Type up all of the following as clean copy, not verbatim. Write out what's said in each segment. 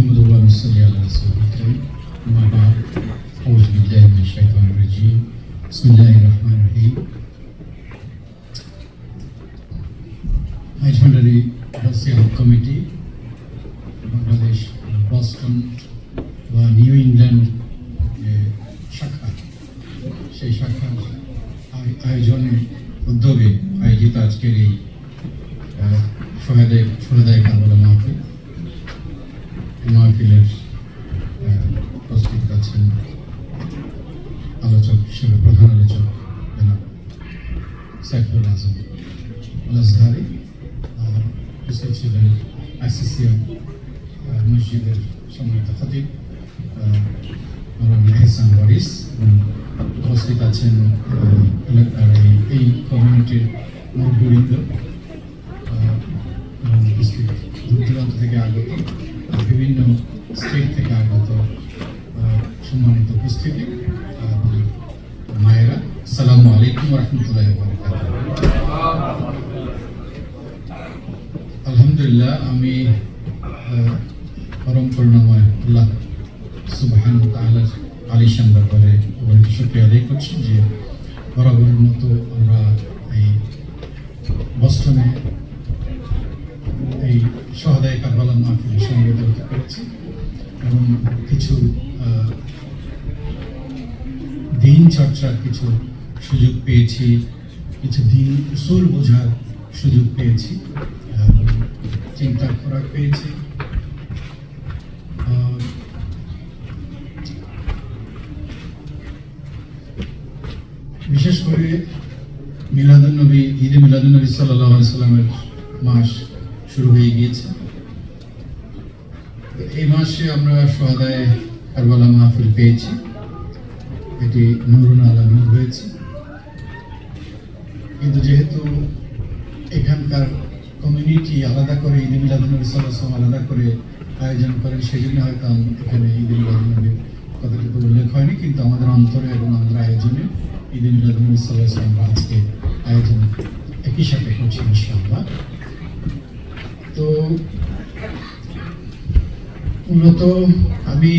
نحمده ونصلي على رسوله الكريم أما بعد أعوذ بالله من الشيطان الرجيم بسم الله الرحمن الرحيم Itinerary Russian Committee Bangladesh Boston বা new England শাখা সেই শাখার আয়োজনে উদ্যোগে আয়োজিত আজকের এই সোহেদায়ে কারবালা মাহফিলের উপস্থিত আছেন আলোচক হিসেবে প্রধান আলোচক জনাব সাইফুল আজম আল-আজহারি, উপস্থিত ছিলেন আইসিসিএম মসজিদের সম্মানিত খতিব মাওলানা এহসান ওয়ারিস, উপস্থিত আছেন এই কমিউনিটির মুরব্বিবৃন্দ এবং উপস্থিত দূর দূরান্ত থেকে আগত বিভিন্ন স্টেট থেকে আগত সম্মানিত উপস্থিতি মায়েরা, আসসালামু আলাইকুম ওয়া রাহমাতুল্লাহি ওয়া বারাকাতুহু। আলহামদুলিল্লাহ, আমি পরম করুণাময় আল্লাহ সুবহানাহু ওয়া তাআলার আলিশান দরবারে শুকরিয়া আদায় করছি যে বরাবরের মতো আমরা এই বস্টনে এই সোহেদায়ে কারবালা মাহফিলে সমবেত হতে পেরেছি এবং কিছু দিন চর্চার কিছু সুযোগ পেয়েছি, কিছু দিন উসুল বোঝার সুযোগ পেয়েছি, চিন্তার খোরাক পেয়েছি। বিশেষ করে মিলাদুন্নবী, ঈদে মিলাদুন্নবী সাল্লাল্লাহু আলাইহি ওয়াসাল্লামের মাস শুরু হয়ে গিয়েছে। এই মাসে আমরা সোহেদায়ে কারবালা মাহফিল পেয়েছি, এটি নূরুন আলা নূর হয়েছে। কিন্তু যেহেতু এখানকার কমিউনিটি আলাদা করে ঈদে মিলাদুন্নবী সাল্লাল্লাহু আলাইহি ওয়াসাল্লাম আলাদা করে আয়োজন করেন, সেই জন্য হয়তো এখানে ঈদে মিলাদুন্নবীর কথাটুকু উল্লেখ হয়নি, কিন্তু আমাদের অন্তরে এবং আমাদের আয়োজনে ঈদে মিলাদুন্নবী সাল্লাল্লাহু আলাইহি ওয়াসাল্লাম আজকে আয়োজন একই সাথে করছি ইনশাআল্লাহ। তো মূলত আমি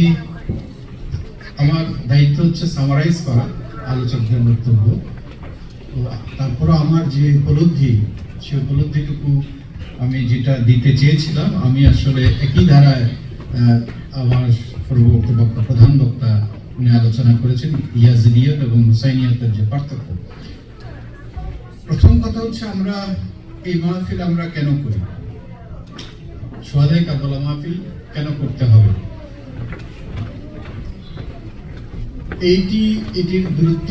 আমার দায়িত্ব হচ্ছে সামারাইজ করা আলোচকদের বক্তব্য। তো তারপরে আমার যে উপলব্ধি, সে উপলব্ধিটুকু আমি যেটা দিতে চেয়েছিলাম, আমি আসলে একই ধারায় আমার পূর্ববর্তী বক্তা, প্রধান বক্তা উনি আলোচনা করেছেন ইয়াজিদিয়ত এবং হুসাইনিয়তের যে পার্থক্য। প্রথম কথা হচ্ছে আমরা এই মাহফিল আমরা কেন করি, সোহেদায়ে কারবালা মাহফিল কেন করতে হবে, এটির গুরুত্ব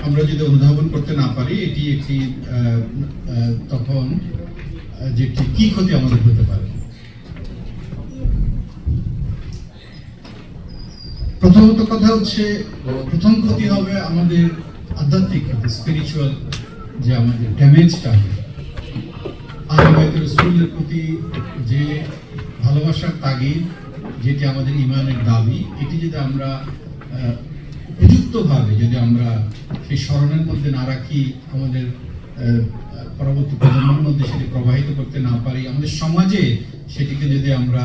আমরা যদি অনুধাবন করতে না পারি, এটি একটি তখন যেটি কি ক্ষতি আমাদের হতে পারে। প্রথমত কথা হচ্ছে, প্রথম ক্ষতি হবে আমাদের আধ্যাত্মিক ক্ষতি, স্পিরিচুয়াল যে আমাদের ড্যামেজটা, আহলে রাসূলের প্রতি যে ভালোবাসার তাগিদ, যেটি আমাদের ইমানের দাবি, এটি যদি আমরা উপযুক্তভাবে যদি আমরা সেই স্মরণের মধ্যে না রাখি, আমাদের পরবর্তী প্রজন্মের মধ্যে সেটি প্রবাহিত করতে না পারি, আমাদের সমাজে সেটিকে যদি আমরা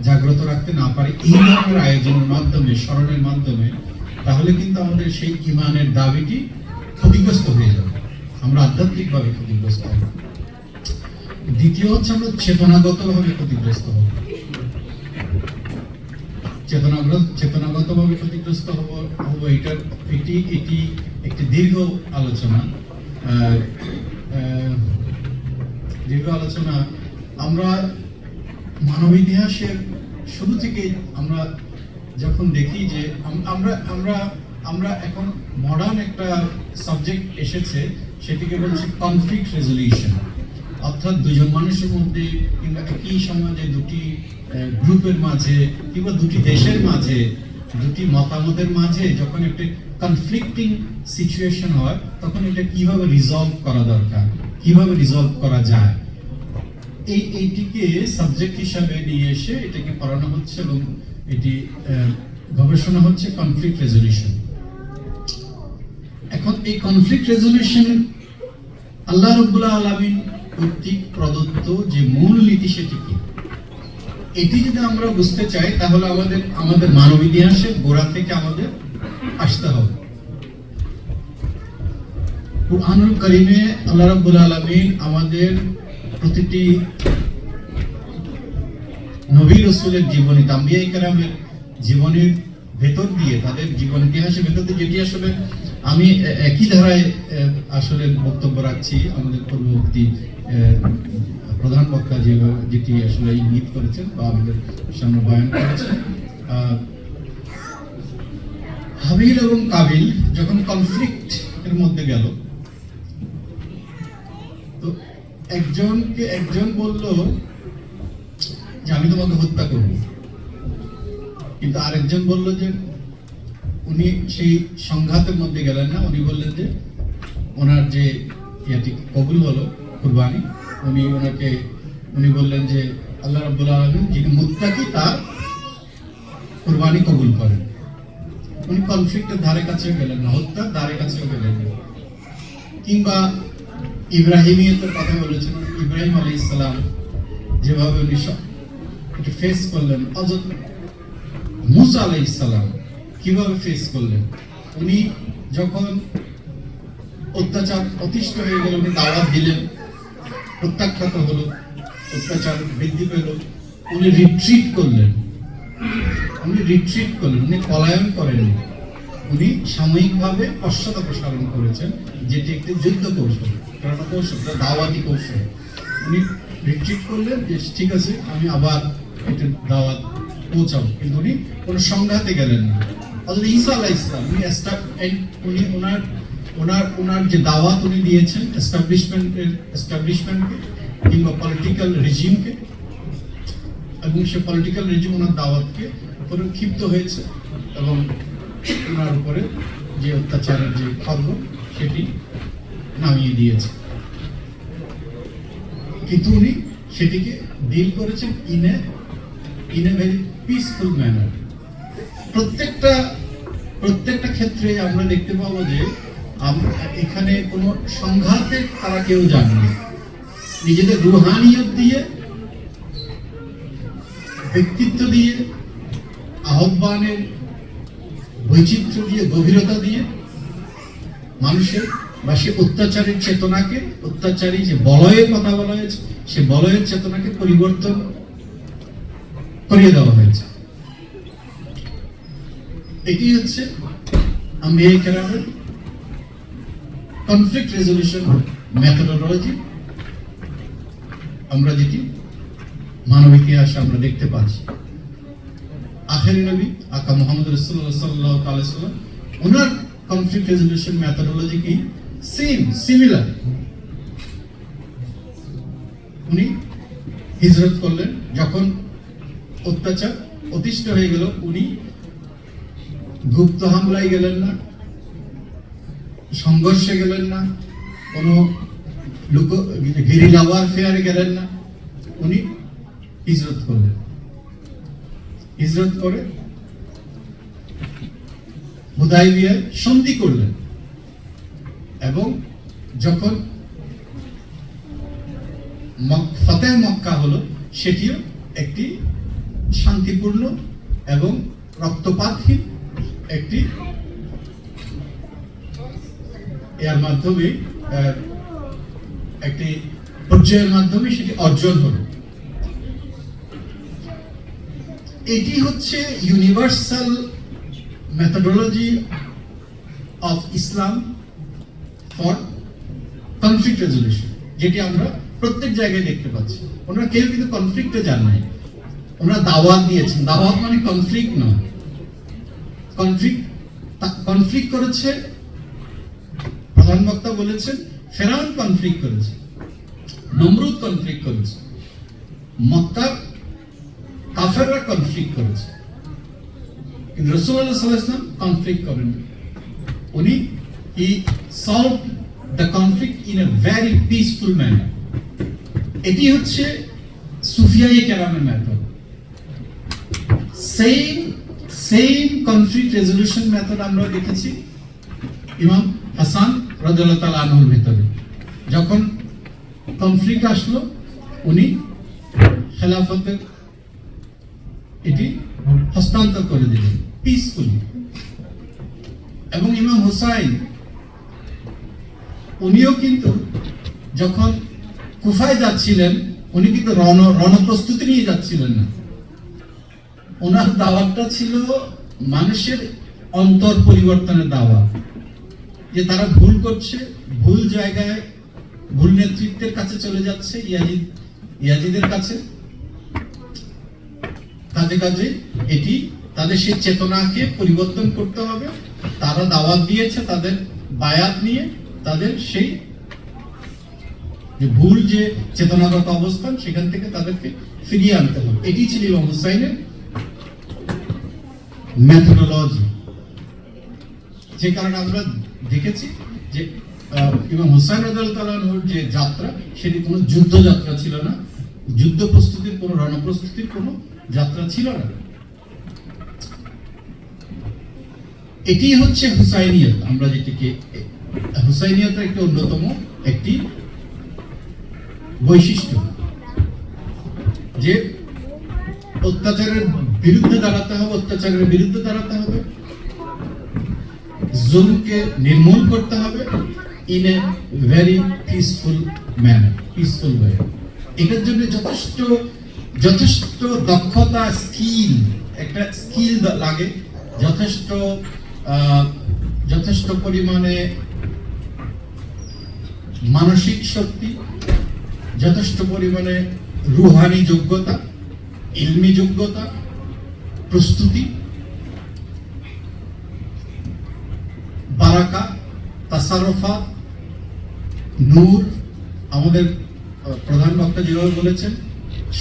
জাগ্রত রাখতে না পারি এই ধরনের আয়োজনের মাধ্যমে, স্মরণের মাধ্যমে, তাহলে কিন্তু আমাদের সেই ইমানের দাবিটি ক্ষতিগ্রস্ত হয়ে যাবে, আমরা আধ্যাত্মিকভাবে ক্ষতিগ্রস্ত হব। দ্বিতীয় হচ্ছে আমরা চেতনাগতভাবে ক্ষতিগ্রস্ত হব, চেতনাগতভাবে ক্ষতিগ্রস্ত হব। এটি একটি দীর্ঘ আলোচনা। আমরা মানব ইতিহাসের শুরু থেকে আমরা যখন দেখি যে আমরা এখন মডার্ন একটা সাবজেক্ট এসেছে, সেটিকে বলছে কনফ্লিক্ট রেজলিউশন, অর্থাৎ দুজন মানুষের মধ্যে কিংবা একই সমাজে দুটি গ্রুপের মাঝে কিংবা দুটি দেশের মাঝে, দুটি মতামতের মাঝে যখন একটা কনফ্লিক্টিং সিচুয়েশন হয়, তখন এটা কিভাবে রিজলভ করা দরকার, কিভাবে রিজলভ করা যায়, এইটিকে সাবজেক্ট হিসাবে নিয়ে এসে এটাকে পড়ানো হচ্ছে এবং এটি গবেষণা হচ্ছে কনফ্লিক্ট রেজলিউশন। এখন এই কনফ্লিক্ট রেজলিউশন আল্লাহ রাব্বুল আলামিন কর্তৃক প্রদত্ত যে মূল নীতি, সেটি কি? এটি যদি আমরা বুঝতে চাই তাহলে আমাদের মানব ইতিহাসের গোড়া থেকে আমাদের আসতে হবে। কুরআনুল কারীমে আল্লাহ রাব্বুল আলামিন আমাদের প্রতিটি নবী রাসূলের জীবনী, আম্বিয়ায়ে কেরামের জীবনীর ভেতর দিয়ে, তাদের জীবন ইতিহাসের ভেতর দিয়ে, যেটি আসলে আমি একই ধারায় আসলে বক্তব্য রাখছি, আমাদের পূর্ববর্তী প্রধান বক্তা যেটি আসলে ইঙ্গিত করেছেন বা আমাদের সামনে বয়ান করেছেন। হাবিল এবং কাবিল যখন কনফ্লিক্ট এর মধ্যে গেল, তো একজন বলল যে আমি তোমাকে হত্যা করব, কিন্তু আরেকজন বলল যে উনি সেই সংঘাতের মধ্যে গেলেন না, উনি বললেন যে ওনার যে ইয়াটি কবুল হলো কুরবানি, উনি বললেন যে আল্লাহ রাব্বুল আলামিন যিনি মুত্তাকি তার কুরবানি কবুল করেন। উনি কনফ্লিক্টের ধারে কাছেও গেলেন না, হত্যার ধারে কাছেও গেলেন না। কিংবা ইব্রাহিমিয়তের কথা বলেছেন, ইব্রাহিম আলাইহিস সালাম যেভাবে উনি ফেস করলেন, হযরত মুসা আলাইহিস সালাম কিভাবে ফেস করলেন। উনি যখন অত্যাচার অতিষ্ঠ হয়ে গেল, উনি দাওয়াত দিলেন, প্রত্যাখ্যাত হলো, অত্যাচার বৃদ্ধি পেল, উনি রিট্রিট করলেন, উনি পলায়ন করেননি, উনি সাময়িকভাবে পশ্চাদপসারণ করেছেন, যেটি একটি যুদ্ধ কৌশল, রণকৌশল, দাওয়াতি কৌশল। উনি রিট্রিট করলেন যে ঠিক আছে আমি আবার একটা দাওয়াত পৌঁছাবো, কিন্তু উনি কোনো সংঘাতে গেলেন না। হযরত ঈসা আলাইহিস সালাম উনি ওনার যে দাওয়াত উনি দিয়েছেন এস্টাবলিশমেন্টকে কিংবা পলিটিক্যাল রেজিমকে, এবং সে পলিটিক্যাল রেজিম ওনার দাওয়াতকে উপরে ক্ষিপ্ত হয়েছে এবং ওনার উপরে যে অত্যাচারের যে খর্ব সেটি নামিয়ে দিয়েছে, কিন্তু উনি সেটিকে ডিল করেছেন in a very peaceful manner. প্রত্যেকটা ক্ষেত্রে আমরা দেখতে পাবো যে এখানে কোনো সংঘাতে তারা কেউ যাননি, নিজেদের রুহানিয়ত দিয়ে, ব্যক্তিত্ব দিয়ে, আহ্বানের বৈচিত্র্য দিয়ে, গভীরতা দিয়ে মানুষের বা সে অত্যাচারের চেতনাকে, অত্যাচারী যে বলয়ের কথা বলা হয়েছে, সে বলয়ের চেতনাকে পরিবর্তন করিয়ে দেওয়া হয়েছে। এটি হচ্ছে আম্বিয়ায়ে কেরামের কনফ্লিক্ট রেজলিউশন মেথোডোলজি, আমরা যেটি মানব ইতিহাসে আমরা দেখতে পাচ্ছি। আখেরি নবী আকা মুহাম্মদ রাসূলুল্লাহ সাল্লাল্লাহু আলাইহি ওয়াসাল্লাম, ওনার কনফ্লিক্ট রেজলিউশন মেথোডোলজি কি সিমিলার। উনি হিজরত করলেন, যখন অত্যাচার অতিষ্ঠ হয়ে গেল, উনি গুপ্ত হামলায় গেলেন না, সংঘর্ষে গেলেন না, কোনো গেরিলা ওয়ারফেয়ারে গেলেন না, উনি হিজরত করলেন। হিজরত করে হুদায়বিয়ায় সন্ধি করলেন, এবং যখন ফাতেহ মক্কা হলো, সেটিও একটি শান্তিপূর্ণ এবং রক্তপাতহীন একটি এর মাধ্যমে একটি পর্যায়ের মাধ্যমে সেটি অর্জন হলো। এটি হচ্ছে universal methodology of Islam for conflict resolution, যেটি আমরা প্রত্যেক জায়গায় দেখতে পাচ্ছি। ওনারা কেউ কিন্তু কনফ্লিক্টে যান নাই, ওনারা দাওয়াত দিয়েছেন। দাওয়াত মানে কনফ্লিক্ট নয়। কনফ্লিক্ট করেছে, প্রধান বক্তা বলেছেন ফেরাউন কনফ্লিক্ট করেছে, নমরুদ কনফ্লিক্ট করেছে, মক্কার কাফেররা কনফ্লিক্ট করেছে, কিন্তু রাসূলুল্লাহ সাল্লাল্লাহু আলাইহি ওয়াসাল্লাম কনফ্লিক্ট করেননি। উনি হি solve the conflict in a very peaceful manner. এটি হচ্ছে সুফিয়ায়ে কেরামের method. Same conflict resolution method আমরা দেখেছি ইমাম হাসান রাদিয়াল্লাহু তাআলা আনহুর ভিতরে। যখন কনফ্লিক্ট আসলো, উনি খেলাফতের এটি হস্তান্তর করে দিলেন পিসফুলি। এবং ইমাম হুসাইন উনিও কিন্তু যখন কুফায় যাচ্ছিলেন, উনি কিন্তু রণপ্রস্তুতি নিয়ে যাচ্ছিলেন না। ওনার দাওয়াতটা ছিল মানুষের অন্তর পরিবর্তনের দাওয়াত, যে তারা ভুল করছে, ভুল জায়গায় ভুল নেতৃত্বের কাছে চলে যাচ্ছে, ইয়াজিদের কাছে। কাজে কাজে এটি তাদের সেই চেতনাকে পরিবর্তন করতে হবে। তারা দাওয়াত দিয়েছে তাদের বায়াত নিয়ে, তাদের সেই যে ভুল যে চেতনাগত অবস্থান সেখান থেকে তাদেরকে ফিরিয়ে আনতে হবে। এটি ছিল ইমাম হুসাইনের মেথোডোলজি। যে কারণে আমরা দেখেছি যে ইমাম হুসাইন রাদিয়াল্লাহু আনহুর যে যাত্রা, সেটি কোনো যুদ্ধ যাত্রা ছিল না, যুদ্ধ প্রস্তুতির কোনো রণপ্রস্তুতির কোনো যাত্রা ছিল না। এটি হচ্ছে হুসাইনিয়ত। আমরা যেটিকে হুসাইনিয়তের একটি অন্যতম একটি বৈশিষ্ট্য, যে অত্যাচারের বিরুদ্ধে দাঁড়াতে হবে, অত্যাচারের বিরুদ্ধে দাঁড়াতে হবে, জুলুমকে নির্মূল করতে হবে in a very peaceful manner, peaceful way. এটার জন্য যথেষ্ট দক্ষতা, স্কিল, একটা স্কিল লাগে, যথেষ্ট পরিমাণে মানসিক শক্তি, যথেষ্ট পরিমাণে রুহানি যোগ্যতা, ইলমি যোগ্যতা, প্রস্তুতি, বারাকা, তাসারুফা, নূর, আমাদের প্রধান বক্তা যেভাবে বলেছেন,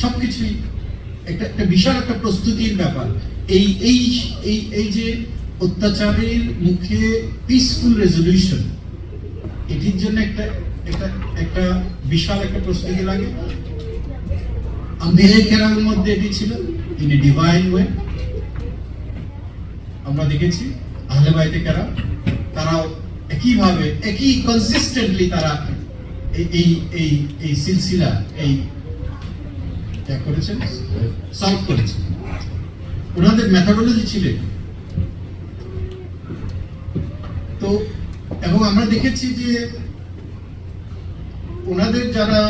সবকিছুই একটা বিশাল একটা প্রস্তুতির ব্যাপার। এই যে অত্যাচারের মুখে পিসফুল রেজলিউশন, এটির জন্য একটা বিশাল একটা প্রস্তুতি লাগে। আম্বিয়া কেরামের মধ্যে এটি ছিল ইন এ ডিভাইন ওয়ে। আমরা দেখেছি আহলে বাইতে কেরাম, তারাও একইভাবে একই কনসিস্টেন্টলি তারা এই সিলসিলা করেছেন, সলভ করেছেন। ওনাদের মেথোডোলজি ছিল। তো এবং আমরা দেখেছি যে ওনাদের যারা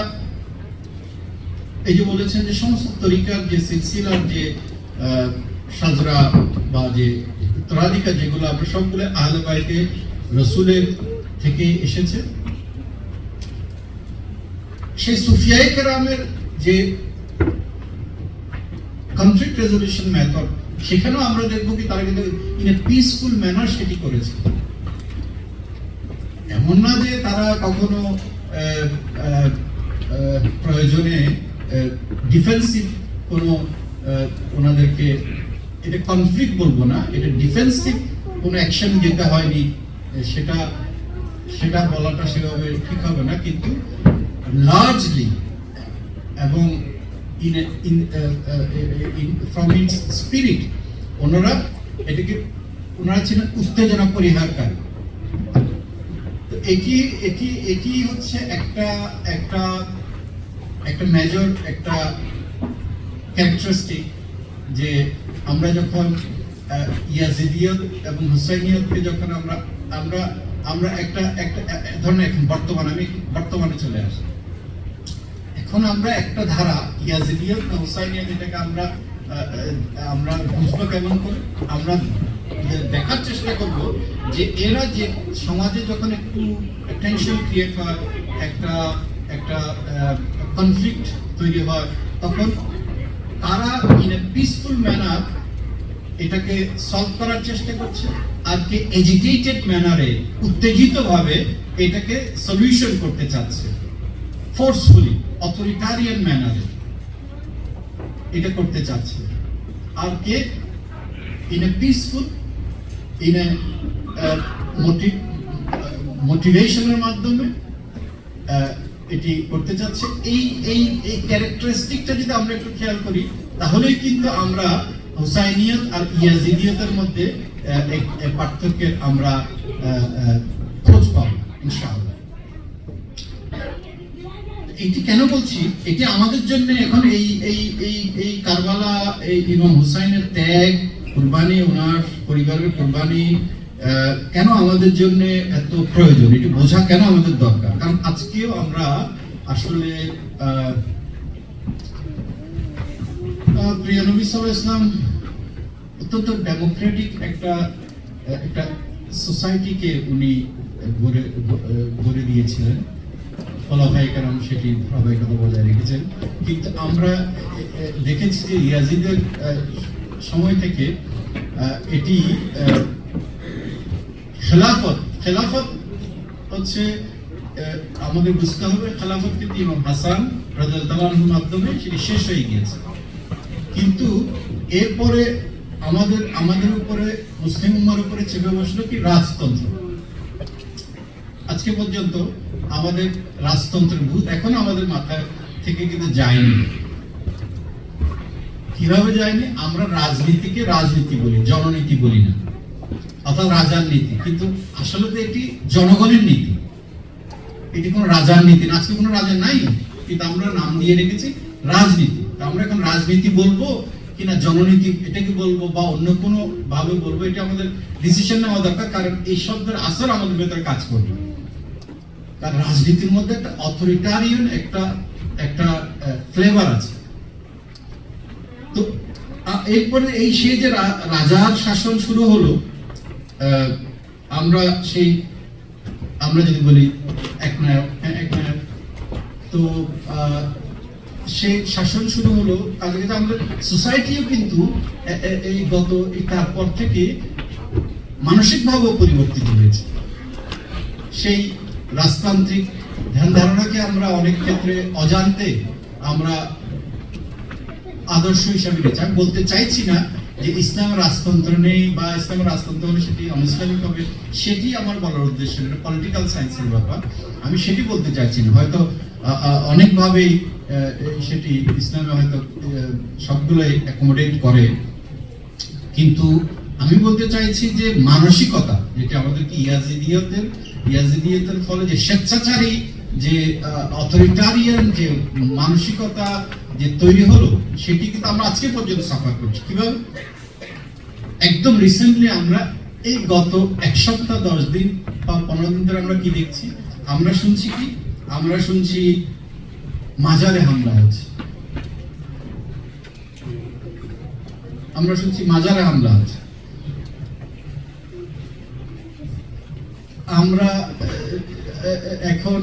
এই যে বলেছেন যে সমস্ত তরিকার যে সিলসিলার যে সাজরা বা যে উত্তরাধিকার যেগুলো, আমরা সবগুলো আহলে বাইতে রাসূলের থেকে এসেছে। সেই সুফিয়ায়ে কেরামের যে কনফ্লিক্ট রেজলিউশন মেথড, সেখানেও আমরা দেখবো কি তারা কিন্তু ইন এ পিসফুল ম্যানার সেটি করেছে। এমন না যে তারা কখনো প্রয়োজনে ডিফেন্সিভ কোনো ওনাদেরকে, এটা কনফ্লিক্ট বলবো না, এটা ডিফেন্সিভ কোনো অ্যাকশন যেতে হয়নি, সেটা বলাটা সেভাবে ঠিক হবে না। কিন্তু লার্জলি এবং ফ্রম ইটস স্পিরিট ওনারা ছিলেন উত্তেজনা পরিহারকারী। এটি হচ্ছে একটা মেজর একটা ক্যারেক্টারিস্টিক, যে আমরা যখন ইয়াজিদিয়ত এবং হুসাইনিয়তকে যখন আমরা একটা ধরনের, এখন বর্তমানে চলে আসি, এখন আমরা একটা ধারা ইয়াজিদিয়ত বা হুসাইনিয়ত, এটাকে আমরা বুঝবো কেমন করে, আমরা দেখার চেষ্টা করব যে এরা যে সমাজে যখন একটু টেনশন ক্রিয়েট হয়, একটা কনফ্লিক্ট তৈরি হয়, তখন তারা ইন এ পিসফুল ম্যানার এটাকে সলভ করার চেষ্টা করছে, আর কে এজিটেটেড ম্যানারে, উত্তেজিত ভাবে এটাকে সলিউশন করতে চাচ্ছে, ফোর্সফুলি অথরিটারিয়ান ম্যানারে এটা করতে চাচ্ছে, আর কে in a peaceful, in a মোটিভেশনের মাধ্যমে এটি করতে চাচ্ছে। এই ক্যারেক্টারিস্টিকটা যদি আমরা একটু খেয়াল করি, তাহলেই কিন্তু আমরা হুসাইনিয়ত আর ইয়াজিদিয়তের মধ্যে পার্থক্যের আমরা খোঁজ পাবো ইনশাআল্লাহ। এটি কেন বলছি, এটি আমাদের জন্য এখন এই এই এই এই কারবালা, এই ইমাম হুসাইনের ত্যাগ, কুরবানি, ওনার পরিবারের কুরবানি কেন আমাদের জন্য এত প্রয়োজন, এটি বোঝা কেন আমাদের দরকার। কারণ আজকেও আমরা আসলে প্রিয় নবী সাল্লাল্লাহু আলাইহি ওয়াসাল্লাম অত্যন্ত ডেমোক্রেটিক একটা একটা সোসাইটিকে উনি গড়ে দিয়েছিলেন। খোলাফায়ে কেরাম সেটি ধারাবাহিকতা বজায় রেখেছেন। কিন্তু আমরা দেখেছি যে ইয়াজিদের সময় থেকে এটি খেলাফত হচ্ছে, আমাদের বুঝতে হবে খেলাফত কিন্তু ইমাম হাসান রাদিয়াল্লাহু আনহুর মাধ্যমে সেটি শেষ হয়ে গিয়েছে। কিন্তু এরপরে আমাদের উপরে, মুসলিম উম্মার উপরে চেপে বসলো কি রাজতন্ত্র। আজকে পর্যন্ত আমাদের রাজতন্ত্রের ভূত এখনো আমাদের মাথা থেকে কিন্তু যায়নি। কিভাবে যায়নি? আমরা রাজনীতিকে রাজনীতি বলি, জননীতি বলি না, অর্থাৎ রাজার নীতি। কিন্তু আসলে তো এটি জনগণের নীতি, এটি কোনো রাজার নীতি না। আজকে কোনো রাজা নাই, কিন্তু আমরা নাম দিয়ে রেখেছি রাজনীতি। আমরা এখন রাজনীতি বলবো কিনা জননীতি এটাকে বলবো বা অন্য কোনো ভাবে বলবো, এটা আমাদের ডিসিশন নেওয়া দরকার। কারণ এই শব্দের আসর আমাদের ভেতরে কাজ করবে। কারণ রাজনীতির মধ্যে একটা অথরিটারিয়ান একটা ফ্লেভার আছে। তো এরপরে এই সেই যে রাজার শাসন শুরু হলো, আমরা যদি বলি একনায়ক, তো সেই শাসন শুরু হলো। কাজে আমাদের সোসাইটিও কিন্তু তারপর থেকে মানসিকভাবেও পরিবর্তিত হয়েছে। সেই রাজতান্ত্রিক ধ্যান ধারণাকে আমরা অনেক ক্ষেত্রে অজান্তে আমরা আদর্শ হিসাবে নিয়েছি। আমি বলতে চাইছি না যে ইসলামের রাজতন্ত্র নেই বা ইসলামের রাজতন্ত্র হলে সেটি অনইসলামিক হবে, সেটি আমার বলার উদ্দেশ্য নেই। পলিটিক্যাল সায়েন্সের ব্যাপার, আমি সেটি বলতে চাইছি না। হয়তো অনেকভাবেই সেটি ইসলামে হয়তো সবগুলোই অ্যাকোমোডেট করে, কিন্তু আমি বলতে চাইছি যে মানসিকতা, যেটা আমাদেরকে ইয়াজিদিয়তের ফলে যে স্বেচ্ছাচারী, যে অথরিটারিয়ান যে মানসিকতা যে তৈরি হলো, সেটি কিন্তু আমরা আজকে পর্যন্ত সাফার করছি। কিভাবে? একদম রিসেন্টলি আমরা এই গত এক সপ্তাহ 10 দিন বা 15 দিন ধরে আমরা কি দেখছি? আমরা শুনছি মাজারে হামলা হচ্ছে। আমরা এখন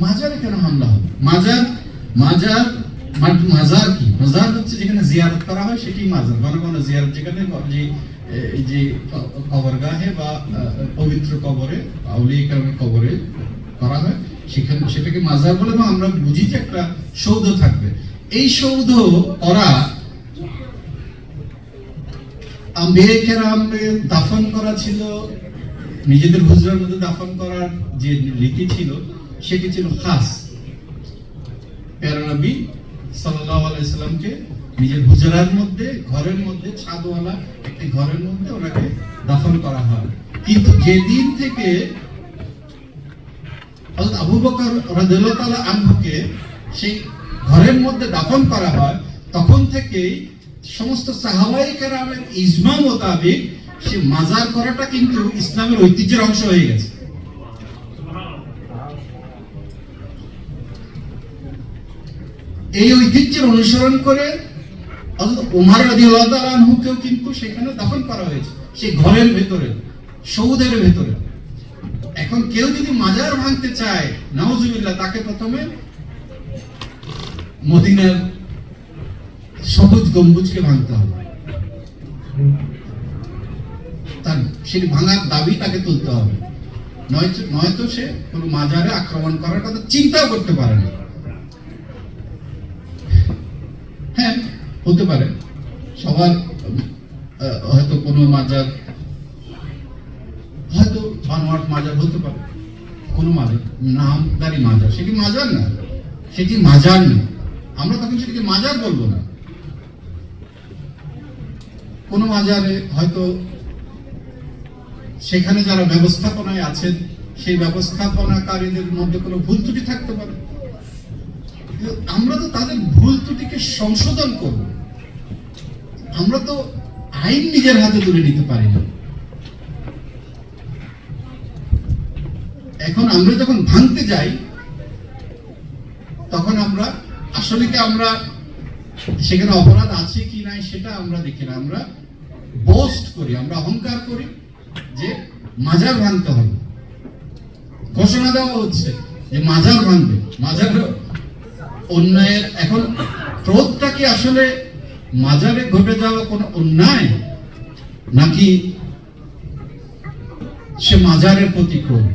মাজারে কেন হামলা হবে? মাজার কি? মাজার হচ্ছে যেখানে জিয়ারত করা হয়, সেটি মাজার। ঘন জিয়ারত, যেখানে যে কবরগাহে বা পবিত্র কবরে, আউলিয়া কেরামের কবরে করা হয়, সেটাকে মাজার বলে। এবং আমরা বুঝি যে একটা সৌধ থাকবে। এই সৌধ করা, আম্বিয়া কেরামকে দাফন করা ছিল, নিজেদের হুজরার মধ্যে দাফন করার যে রীতি ছিল, সেটি ছিল খাস। প্যারা নবী সাল্লাল্লাহু আলাইহি সাল্লামকে নিজের হুজরার মধ্যে, ঘরের মধ্যে, ছাদওয়ালা একটি ঘরের মধ্যে ওনাকে দাফন করা হয়। কিন্তু যেদিন থেকে হযরত আবু বকর রাদিয়াল্লাহু তাআলা আনহুকে সেই ঘরের মধ্যে দাফন করা হয়, তখন থেকেই সমস্ত সাহাবায়ে কেরামের ইজমা মোতাবেক সে মাজার করাটা কিন্তু ইসলামের ঐতিহ্যের অংশ হয়ে গেছে। এই ঐতিহ্যের অনুসরণ করে হযরত ওমর রাদিয়াল্লাহু তাআলা আনহুকেও কিন্তু সেখানে দাফন করা হয়েছে, সেই ঘরের ভেতরে, সৌধের ভেতরে। এখন কেউ যদি মাজার ভাঙতে চায়, নাউজুবিল্লাহ, তাকে প্রথমে মদিনার সবুজ গম্বুজকে ভাঙতে হবে। তার সেটি ভাঙার দাবি তাকে তুলতে হবে, নয়তো সে কোনো মাজারে আক্রমণ করার কথা চিন্তাও করতে পারে না। হ্যাঁ, হতে পারে সবার হয়তো কোনো মাজার, হয়তো বানোয়াট মাজার হতে পারে, কোনো মাজার নামদারি মাজার, সেটি মাজার না, আমরা তখন সেটিকে মাজার বলবো না। কোনো মাজারে হয়তো সেখানে যারা ব্যবস্থাপনায় আছেন, সেই ব্যবস্থাপনাকারীদের মধ্যে কোনো ভুল ত্রুটি থাকতে পারে, আমরা তো তাদের ভুল ত্রুটিকে সংশোধন করব, আমরা তো আইন নিজের হাতে তুলে নিতে পারি না। এখন আমরা যখন ভাঙতে যাই তখন আমরা আসলে কি আমরা সেখানে অপরাধ আছে কি নাই সেটা আমরা দেখি না, আমরা বোস্ট করি, আমরা অহংকার করি যে মাজার ভাঙতে হবে। ঘোষণা দেওয়া হচ্ছে যে মাজার ভাঙবে, মাজার অন্যায়ের। এখন ক্রোধটা কি আসলে মাজারে ঘটে যাওয়া কোনো অন্যায়, নাকি সে মাজারের প্রতি ক্রোধ?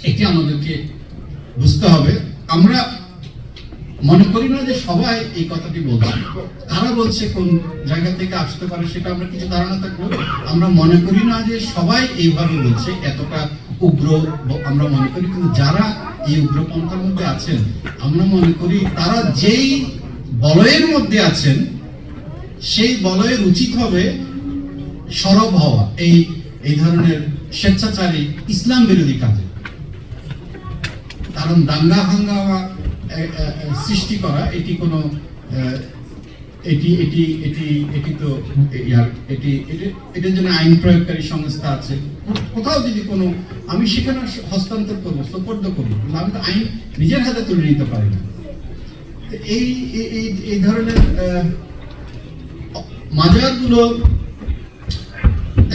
এটি আমাদেরকে বুঝতে হবে। আমরা মনে করি না যে সবাই এই কথাটি বলছে, তারা বলছে কোন জায়গা থেকে আসতে পারে সেটা আমরা কিছু ধারণা থাকবো। আমরা মনে করি না যে সবাই এইভাবে বলছে, এতটা উগ্র আমরা মনে করি, কিন্তু যারা এই উগ্রপন্থার মধ্যে আছেন আমরা মনে করি তারা যেই বলয়ের মধ্যে আছেন সেই বলয়ের উচিত হবে সরব হওয়া এই ধরনের স্বেচ্ছাচারী ইসলাম বিরোধী কাজে। কারণ দাঙ্গা হাঙ্গামা সৃষ্টি করা এটি কোনো এটার জন্য আইন প্রয়োগকারী সংস্থা আছে। কোথাও যদি কোনো আমি সেখানে হস্তান্তর করবো, সুপর্দ করবো, আমি তো আইন নিজের হাতে তুলে নিতে পারি না। এই ধরনের মাজারগুলো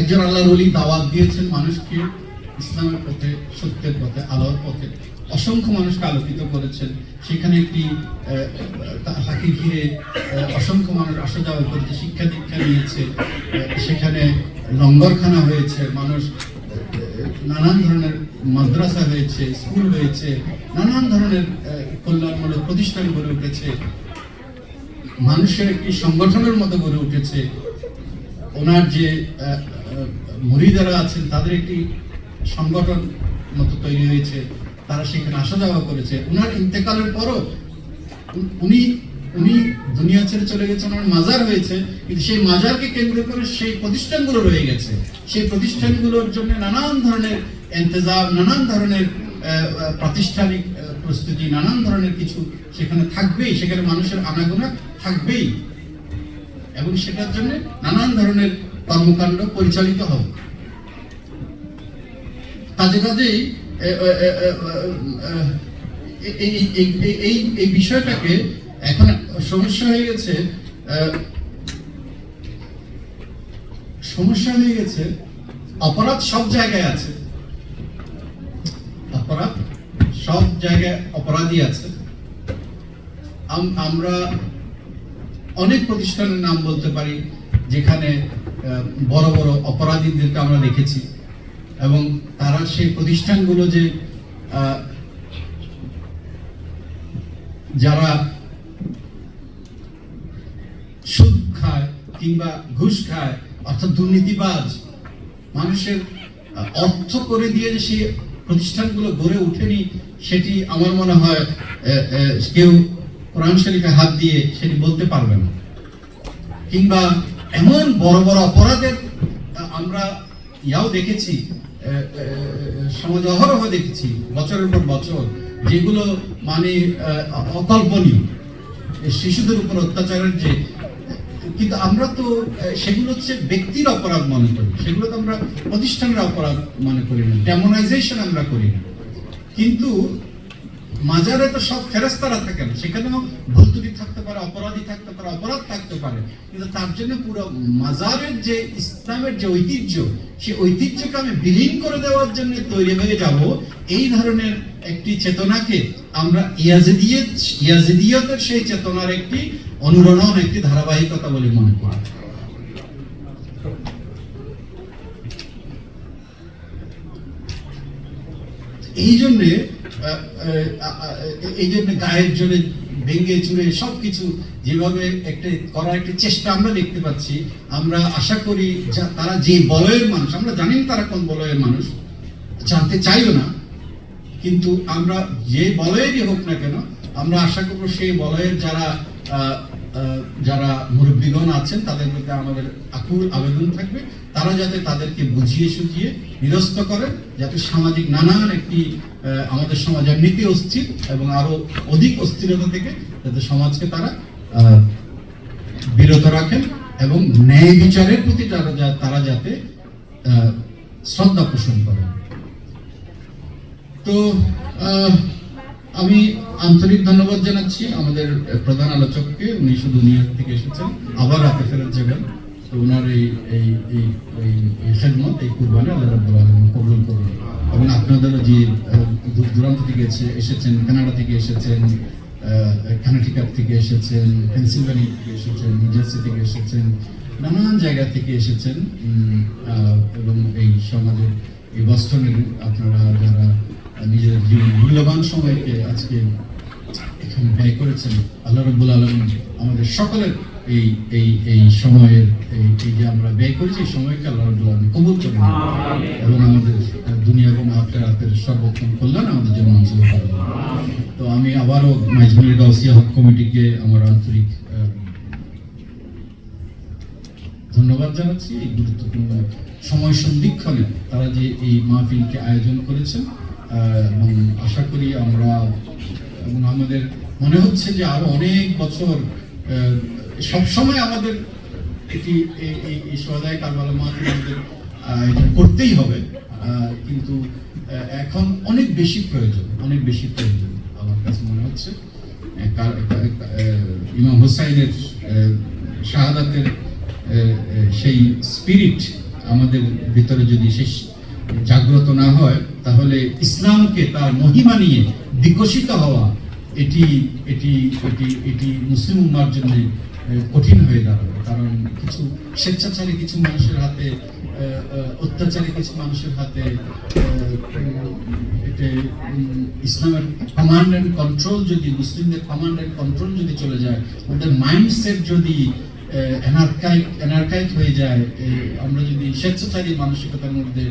একজন আল্লাহর ওলি দাওয়াত দিয়েছেন মানুষকে ইসলামের পথে, সত্যের পথে, আলোর পথে। অসংখ্য মানুষকে আলোকিত করেছেন। সেখানে একটি তাকে ঘিরে অসংখ্য মানুষ আসা যাওয়া করেছে, শিক্ষা দীক্ষা নিয়েছে, সেখানে লঙ্গরখানা হয়েছে, মানুষ নানান ধরনের মাদ্রাসা হয়েছে, স্কুল হয়েছে, নানান ধরনের কল্যাণমূলক প্রতিষ্ঠান গড়ে উঠেছে, মানুষের একটি সংগঠনের মতো গড়ে উঠেছে। ওনার যে মুরিদারা আছেন তাদের একটি সংগঠন মতো তৈরি হয়েছে, তারা সেখানে আসা যাওয়া করেছে। ওনার ইন্তেকালের পরও উনি দুনিয়া ছেড়ে চলে গেছে, ওনার মাজার হয়েছে, কিন্তু সেই মাজারকে কেন্দ্র করে সেই প্রতিষ্ঠানগুলো রয়ে গেছে। সেই প্রতিষ্ঠানগুলোর জন্য নানান ধরনের ইন্তজাম, নানান ধরনের প্রাতিষ্ঠানিক প্রস্তুতি, নানান ধরনের কিছু সেখানে থাকবেই, সেখানে মানুষের আনাগোনা থাকবেই, এবং সেটার জন্য নানান ধরনের কর্মকাণ্ড পরিচালিত হবে। কাজে কাজেই এই বিষয়টাকে এখন সমস্যা হয়ে গেছে, অপরাধ সব জায়গায় আছে, অপরাধ সব জায়গায় অপরাধী আছে। আমরা অনেক প্রতিষ্ঠানের নাম বলতে পারি যেখানে বড় বড় অপরাধীদেরকে আমরা দেখেছি, এবং তারা সেই প্রতিষ্ঠানগুলো যে যারা সুদ খায় কিংবা ঘুষ খায়, অর্থাৎ দুর্নীতিবাজ, মানুষের অর্থ করে দিয়ে যে সেই প্রতিষ্ঠানগুলো গড়ে ওঠেনি, সেটি আমার মনে হয় কেউ কোরআন শরীফে হাত দিয়ে সেটি বলতে পারবে না। কিংবা এমন বড় বড় অপরাধের আমরা দেখেছি, সমাজে অহরহ দেখেছি, বছরের পর বছর, যেগুলো মানে অকল্পনীয়, শিশুদের উপর অত্যাচারের যে, কিন্তু আমরা তো সেগুলো হচ্ছে ব্যক্তির অপরাধ মনে করি, সেগুলো তো আমরা প্রতিষ্ঠানের অপরাধ মনে করি না, ডেমোনাইজেশন আমরা করি না। কিন্তু মাজারে তো সব ফেরেশতারা থাকেন, সেখানেও ভুল ত্রুটি থাকতে পারে, অপরাধী থাকতে পারে, অপরাধ থাকতে পারে, কিন্তু তার জন্য পুরো মাজারের যে ইসলামের যে ঐতিহ্য, সেই ঐতিহ্যকে আমি বিলীন করে দেওয়ার জন্য তৈরি হয়ে যাব, এই ধরনের একটি চেতনাকে আমরা ইয়াজিদিয়তের সেই চেতনার একটি অনুরণন, একটি ধারাবাহিকতা বলে মনে করি। এই জন্যে গায়ের জোরে ভেঙে চুরে সবকিছু যেভাবে একটা করার একটা চেষ্টা আমরা দেখতে পাচ্ছি, আমরা আশা করি তারা যে বলয়ের মানুষ, আমরা জানি তারা কোন বলয়ের মানুষ, জানতে চাইও না, কিন্তু আমরা যে বলয়েরই হোক না কেন, আমরা আশা করবো সেই বলয়ের যারা মুরব্বীগণ আছেন তাদের প্রতি আমাদের আকুল আবেদন থাকবে তারা যাতে তাদেরকে বুঝিয়ে সুঝিয়ে নিরস্ত করেন, যাতে সামাজিক নানান একটি আমাদের সমাজ এমনিতে অস্থির এবং আরো অধিক অস্থিরতা থেকে যাতে সমাজকে তারা বিরত রাখেন এবং ন্যায় বিচারের প্রতি তারা যাতে শ্রদ্ধা পোষণ করেন। তো আমি আন্তরিক ধন্যবাদ জানাচ্ছি আমাদের প্রধান আলোচককে। উনি শুধু নিউ ইয়র্ক থেকে এসেছেন, আবার রাতে ফেরত যাবেন। তো ওনার এই খেদমত, এই কুরবানি আল্লাহ রাব্বুল আলামিন কবুল করুন। এবং আপনাদেরও যে দূর দূরান্ত থেকে এসেছেন, কানাডা থেকে এসেছেন, কানেটিকাট থেকে এসেছেন, পেনসিলভানিয়া থেকে এসেছেন, নিউ জার্সি থেকে এসেছেন, নানান জায়গা থেকে এসেছেন এবং এই সমাজের এই বস্টনের আপনারা যারা নিজের মূল্যবান সময়কে আজকে এখানে ব্যয় করেছেন, আল্লাহ রাব্বুল আলামিন আমাদের সকলের এই সময়ের এই যে আমরা ব্যয় করেছি এই সময়কে আল্লাহ রাব্বুল আলামিন কবুল করেন এবং আমাদের দুনিয়া এবং আখিরাতের সর্বোত্তম কল্যাণ আমাদের জন্য মঞ্জুর করেন। তো আমি আবারও মাইজবান্ডি গাউসিয়া হক কমিটিকে আমার আন্তরিক ধন্যবাদ জানাচ্ছি এই গুরুত্বপূর্ণ সময় সন্ধিক্ষণে তারা যে এই মাহফিলকে আয়োজন করেছেন এবং আশা করি আমরা এবং আমাদের মনে হচ্ছে যে আরো অনেক বছর সবসময় আমাদের এটি এই সদায় কারবালা মাহফিল আমাদের করতেই হবে, কিন্তু এখন অনেক বেশি প্রয়োজন আমার কাছে মনে হচ্ছে। ইমাম হুসাইনের শাহাদাতের সেই স্পিরিট আমাদের ভিতরে যদি সেই জাগ্রত না হয়, তাহলে ইসলামকে তার মহিমা নিয়ে বিকশিত হওয়া এটি মুসলিম উম্মার জন্য কঠিন হয়ে দাঁড়াবে। কারণ কিছু স্বেচ্ছাচারী কিছু মানুষের হাতে, অত্যাচারী কিছু মানুষের হাতে ইসলামের কমান্ড অ্যান্ড কন্ট্রোল যদি, মুসলিমদের কমান্ড অ্যান্ড কন্ট্রোল যদি চলে যায়, ওদের মাইন্ডসেট যদি অ্যানার্কাইক হয়ে যায়, আমরা যদি স্বেচ্ছাচারী মানসিকতার মধ্যে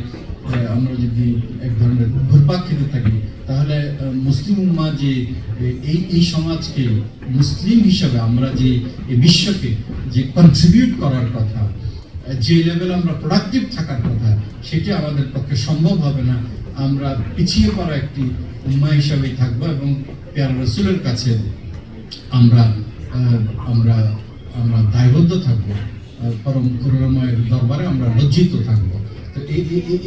আমরা যদি এক ধরনের ঘুরপাক খেতে থাকি, তাহলে মুসলিম উম্মাহ যে এই সমাজকে মুসলিম হিসাবে আমরা যে এই বিশ্বকে যে কন্ট্রিবিউট করার কথা, যে লেভেলে আমরা প্রোডাক্টিভ থাকার কথা, সেটি আমাদের পক্ষে সম্ভব হবে না। আমরা পিছিয়ে পড়া একটি উম্মাহ হিসাবেই থাকবো এবং প্যারা রাসূলের কাছে আমরা আমরা আমরা দায়বদ্ধ থাকবো, পরম করুণাময়ের দরবারে আমরা লজ্জিত থাকবো। তো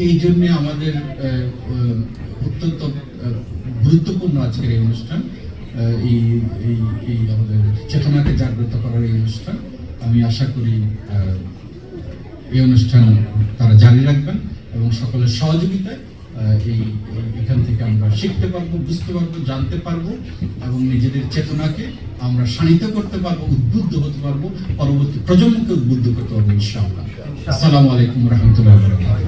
এই জন্য আমাদের অত্যন্ত গুরুত্বপূর্ণ আজকের এই অনুষ্ঠান, এই আমাদের চেতনাকে জাগ্রত করার এই অনুষ্ঠান। আমি আশা করি এই অনুষ্ঠান তারা জারি রাখবেন এবং সকলের সহযোগিতায় এখান থেকে আমরা শিখতে পারবো, বুঝতে পারবো, জানতে পারবো এবং নিজেদের চেতনাকে আমরা শানিত করতে পারবো, উদ্বুদ্ধ হতে পারবো, পরবর্তী প্রজন্মকে উদ্বুদ্ধ করতে পারবো ইনশাআল্লাহ। আসসালামু আলাইকুম ওয়া রাহমাতুল্লাহি ওয়া বারাকাতুহু।